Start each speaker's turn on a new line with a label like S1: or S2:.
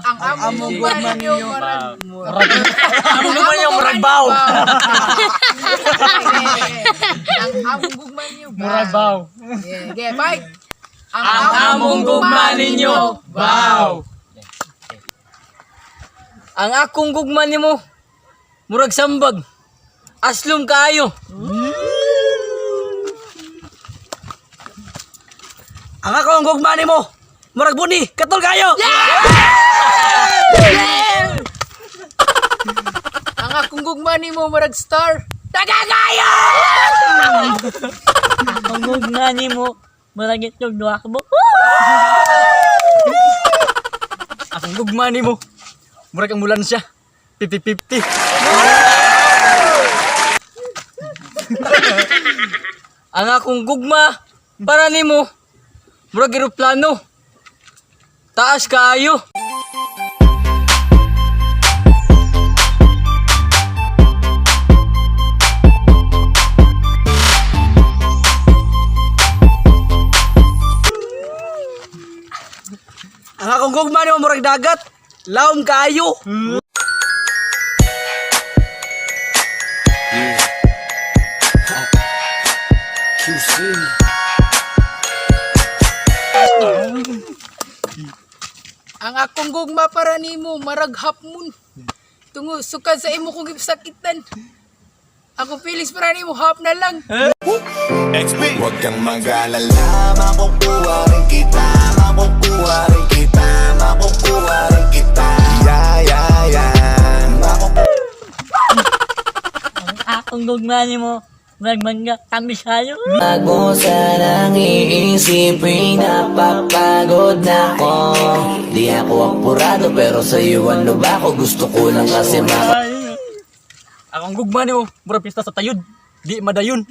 S1: Ang among gugma ninyo murag
S2: Ano naman yung muragbaw?
S1: ang among gugma ninyo
S2: Muragbaw.
S1: Okay, fight.
S2: Ang among gugma ninyo, baw.
S3: Ang akong gugma nimo murag sambag. Aslom kaayo.
S2: Ang ako ang gugma nimo, murag buni, katol kayo.
S1: Ang akong gugma nimo murag star.
S3: Tagagayo! Ang gugma nimo murag itlog duha ka mo.
S2: Akong gugma nimo, murag ambulansya. 50-50.
S3: Ang akong gugma para nimo murag eroplano. Taas kaayo.
S2: Ang akong gugma nimo murag dagat. Laom kaayo.
S1: Ang akong gugma para nimo marag hapmon. Tungo sukad sa imo kong gisakitan. Ako Felix para nimo hap na lang.
S4: Huwag kang mag-alala, makukuha rin kita, makukuha rin kita, makukuha rin kita.
S3: Ang akong gugma nimo murag mangga kami sayo.
S5: Wag mo sanang iisipin napapagod na ako. Di ako apurado pero sa'yo ano ba ako? Gusto ko lang kasi
S2: Akong gugma nimo, murag pista sa tayud. Di madayon.